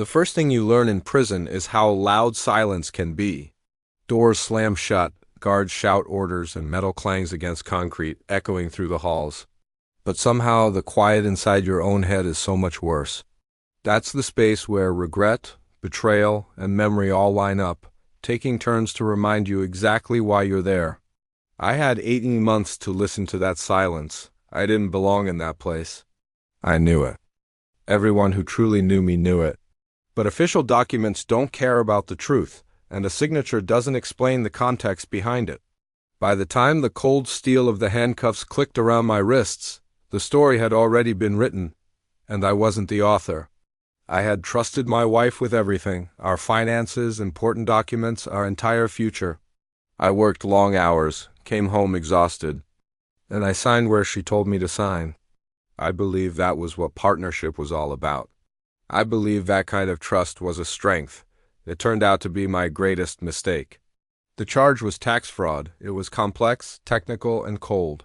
The first thing you learn in prison is how loud silence can be. Doors slam shut, guards shout orders, and metal clangs against concrete, echoing through the halls. But somehow the quiet inside your own head is so much worse. That's the space where regret, betrayal, and memory all line up, taking turns to remind you exactly why you're there. I had 18 months to listen to that silence. I didn't belong in that place. I knew it. Everyone who truly knew me knew it. But official documents don't care about the truth, and a signature doesn't explain the context behind it. By the time the cold steel of the handcuffs clicked around my wrists, the story had already been written, and I wasn't the author. I had trusted my wife with everything, our finances, important documents, our entire future. I worked long hours, came home exhausted, and I signed where she told me to sign. I believe that was what partnership was all about. I believe that kind of trust was a strength. It turned out to be my greatest mistake. The charge was tax fraud. It was complex, technical, and cold.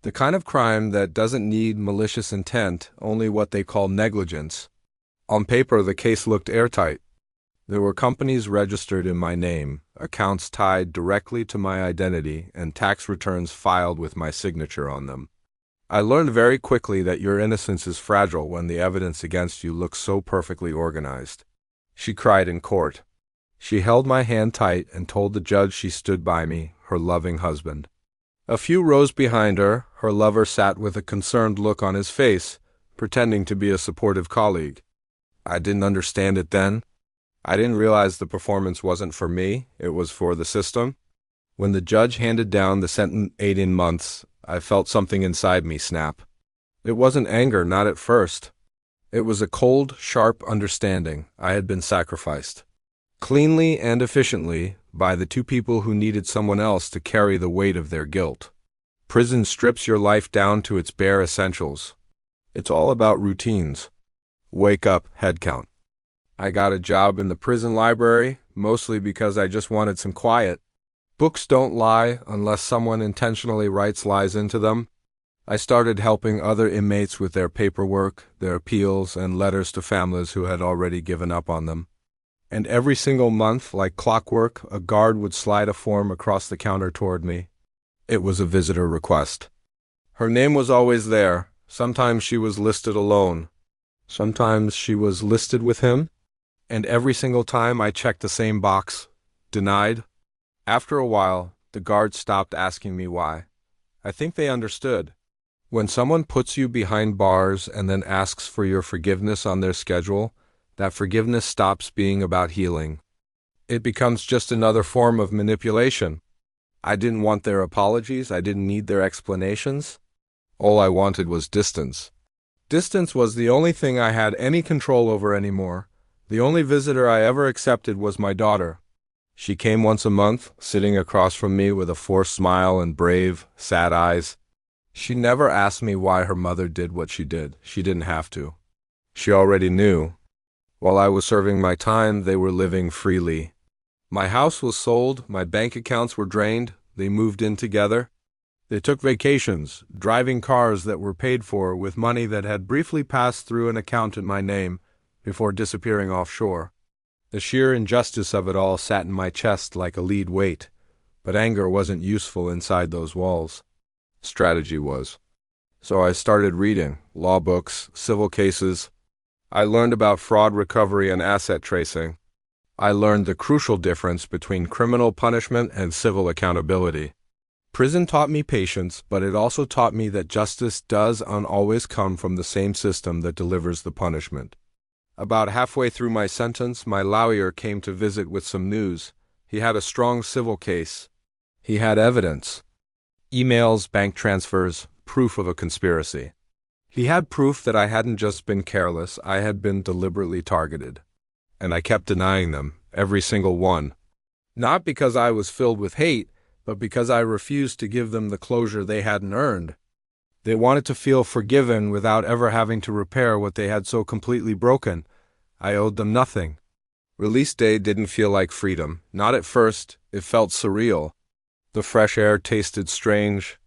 The kind of crime that doesn't need malicious intent, only what they call negligence. On paper, the case looked airtight. There were companies registered in my name, accounts tied directly to my identity, and tax returns filed with my signature on them. I learned very quickly that your innocence is fragile when the evidence against you looks so perfectly organized. She cried in court. She held my hand tight and told the judge she stood by me, her loving husband. A few rows behind her, her lover sat with a concerned look on his face, pretending to be a supportive colleague. I didn't understand it then. I didn't realize the performance wasn't for me, it was for the system. When the judge handed down the sentence 18 months, I felt something inside me snap. It wasn't anger, not at first. It was a cold, sharp understanding. I had been sacrificed. Cleanly and efficiently by the two people who needed someone else to carry the weight of their guilt. Prison strips your life down to its bare essentials. It's all about routines. Wake up, head count. I got a job in the prison library, mostly because I just wanted some quiet. Books don't lie unless someone intentionally writes lies into them. I started helping other inmates with their paperwork, their appeals, and letters to families who had already given up on them. And every single month, like clockwork, a guard would slide a form across the counter toward me. It was a visitor request. Her name was always there. Sometimes she was listed alone. Sometimes she was listed with him. And every single time I checked the same box. Denied. After a while, the guard stopped asking me why. I think they understood. When someone puts you behind bars and then asks for your forgiveness on their schedule, that forgiveness stops being about healing. It becomes just another form of manipulation. I didn't want their apologies. I didn't need their explanations. All I wanted was distance. Distance was the only thing I had any control over anymore. The only visitor I ever accepted was my daughter. She came once a month, sitting across from me with a forced smile and brave, sad eyes. She never asked me why her mother did what she did. She didn't have to. She already knew. While I was serving my time, they were living freely. My house was sold, my bank accounts were drained, they moved in together. They took vacations, driving cars that were paid for with money that had briefly passed through an account in my name before disappearing offshore. The sheer injustice of it all sat in my chest like a lead weight, but anger wasn't useful inside those walls. Strategy was. So I started reading law books, civil cases. I learned about fraud recovery and asset tracing. I learned the crucial difference between criminal punishment and civil accountability. Prison taught me patience, but it also taught me that justice does not always come from the same system that delivers the punishment. About halfway through my sentence, my lawyer came to visit with some news. He had a strong civil case. He had evidence. Emails, bank transfers, proof of a conspiracy. He had proof that I hadn't just been careless, I had been deliberately targeted. And I kept denying them, every single one. Not because I was filled with hate, but because I refused to give them the closure they hadn't earned. They wanted to feel forgiven without ever having to repair what they had so completely broken. I owed them nothing. Release day didn't feel like freedom. Not at first. It felt surreal. The fresh air tasted strange.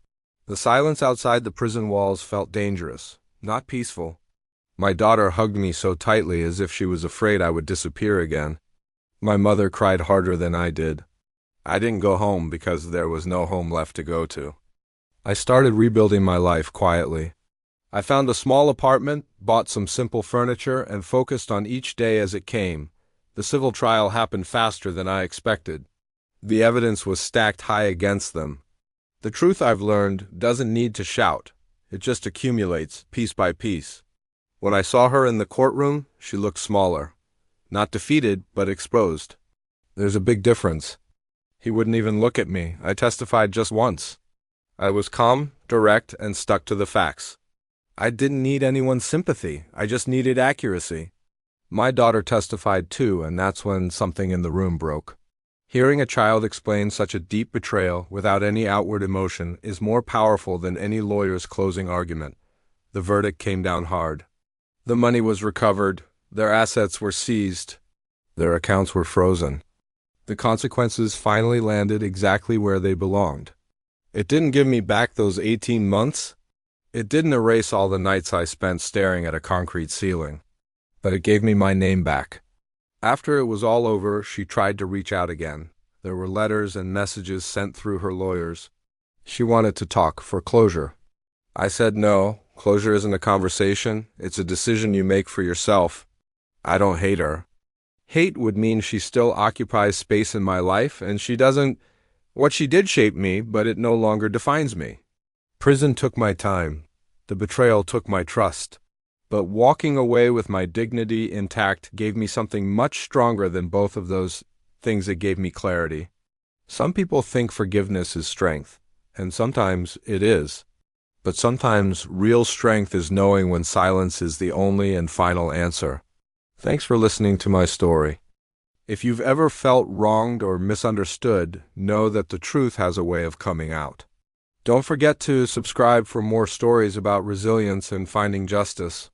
The silence outside the prison walls felt dangerous, not peaceful. My daughter hugged me so tightly as if she was afraid I would disappear again. My mother cried harder than I did. I didn't go home because there was no home left to go to. I started rebuilding my life quietly. I found a small apartment, bought some simple furniture, and focused on each day as it came. The civil trial happened faster than I expected. The evidence was stacked high against them. The truth I've learned doesn't need to shout. It just accumulates, piece by piece. When I saw her in the courtroom, she looked smaller. Not defeated, but exposed. There's a big difference. He wouldn't even look at me. I testified just once. I was calm, direct, and stuck to the facts. I didn't need anyone's sympathy. I just needed accuracy. My daughter testified too, and that's when something in the room broke. Hearing a child explain such a deep betrayal without any outward emotion is more powerful than any lawyer's closing argument. The verdict came down hard. The money was recovered, their assets were seized, their accounts were frozen. The consequences finally landed exactly where they belonged. It didn't give me back those 18 months. It didn't erase all the nights I spent staring at a concrete ceiling. But it gave me my name back. After it was all over, she tried to reach out again. There were letters and messages sent through her lawyers. She wanted to talk for closure. I said no, closure isn't a conversation, it's a decision you make for yourself. I don't hate her. Hate would mean she still occupies space in my life, and she doesn't. What she did shape me, but it no longer defines me. Prison took my time. The betrayal took my trust. But walking away with my dignity intact gave me something much stronger than both of those things. It gave me clarity. Some people think forgiveness is strength, and sometimes it is. But sometimes real strength is knowing when silence is the only and final answer. Thanks for listening to my story. If you've ever felt wronged or misunderstood, know that the truth has a way of coming out. Don't forget to subscribe for more stories about resilience and finding justice.